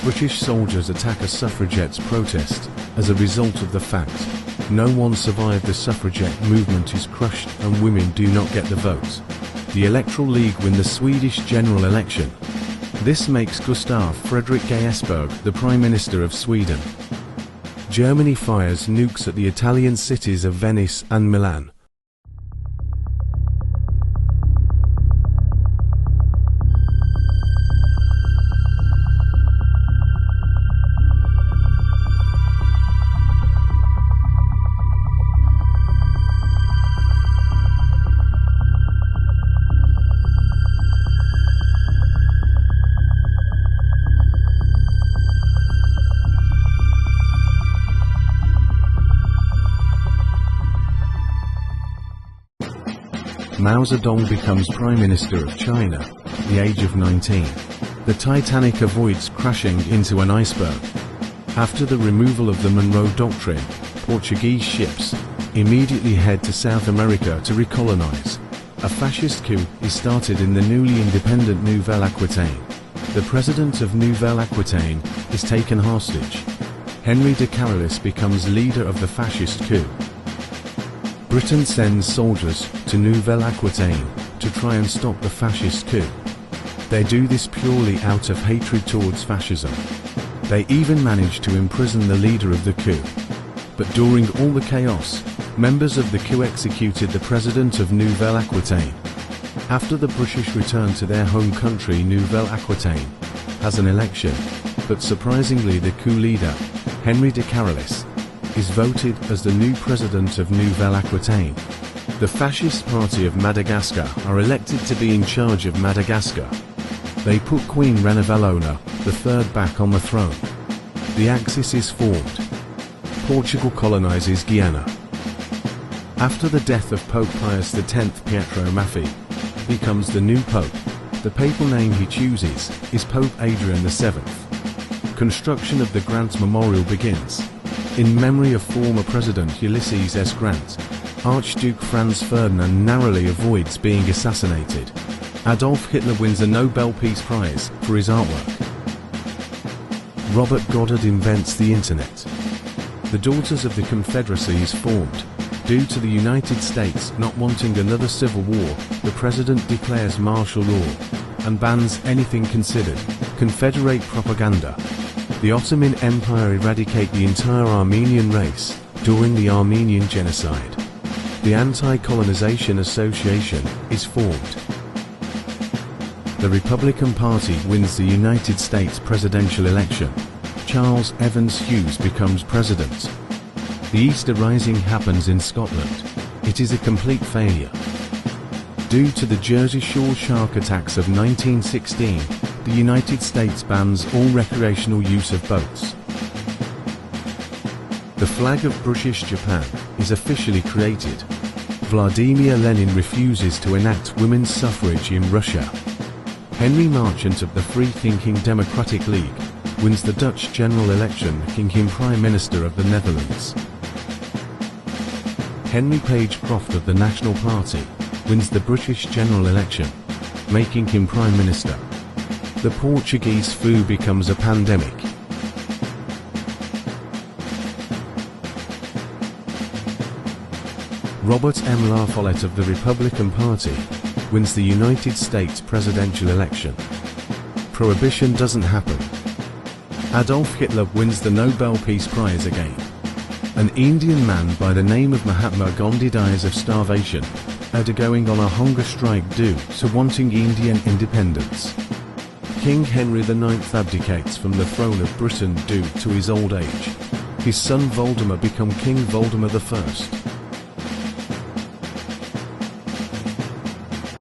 British soldiers attack a suffragettes' protest. As a result of the fact no one survived, the suffragette movement is crushed and women do not get the vote. The Electoral League win the Swedish general election. This makes Gustav Fredrik Esberg the Prime Minister of Sweden. Germany fires nukes at the Italian cities of Venice and Milan. Mao Zedong becomes Prime Minister of China at the age of 19. The Titanic avoids crashing into an iceberg. After the removal of the Monroe Doctrine, Portuguese ships immediately head to South America to recolonize. A fascist coup is started in the newly independent Nouvelle-Aquitaine. The president of Nouvelle-Aquitaine is taken hostage. Henry de Carolis becomes leader of the fascist coup. Britain sends soldiers to Nouvelle-Aquitaine to try and stop the fascist coup. They do this purely out of hatred towards fascism. They even manage to imprison the leader of the coup. But during all the chaos, members of the coup executed the president of Nouvelle-Aquitaine. After the British return to their home country, Nouvelle-Aquitaine has an election, but surprisingly the coup leader, Henry de Carolis, is voted as the new president of Nouvelle-Aquitaine. The Fascist Party of Madagascar are elected to be in charge of Madagascar. They put Queen Renovelona III back on the throne. The Axis is formed. Portugal colonizes Guyana. After the death of Pope Pius X, Pietro Maffei becomes the new pope. The papal name he chooses is Pope Adrian VII. Construction of the Grant Memorial begins. In memory of former President Ulysses S. Grant, Archduke Franz Ferdinand narrowly avoids being assassinated. Adolf Hitler wins a Nobel Peace Prize for his artwork. Robert Goddard invents the Internet. The Daughters of the Confederacy is formed. Due to the United States not wanting another civil war, the President declares martial law and bans anything considered Confederate propaganda. The Ottoman Empire eradicate the entire Armenian race during the Armenian Genocide. The Anti-Colonization Association is formed. The Republican Party wins the United States presidential election. Charles Evans Hughes becomes president. The Easter Rising happens in Scotland. It is a complete failure. Due to the Jersey Shore shark attacks of 1916, the United States bans all recreational use of boats. The flag of British Japan is officially created. Vladimir Lenin refuses to enact women's suffrage in Russia. Henry Marchant of the Free-Thinking Democratic League wins the Dutch general election, making him Prime Minister of the Netherlands. Henry Page Croft of the National Party wins the British general election, making him Prime Minister. The Portuguese flu becomes a pandemic. Robert M. La Follette of the Republican Party wins the United States presidential election. Prohibition doesn't happen. Adolf Hitler wins the Nobel Peace Prize again. An Indian man by the name of Mahatma Gandhi dies of starvation, undergoing on a hunger strike due to wanting Indian independence. King Henry IX abdicates from the throne of Britain due to his old age. His son Voldemar becomes King Voldemar I.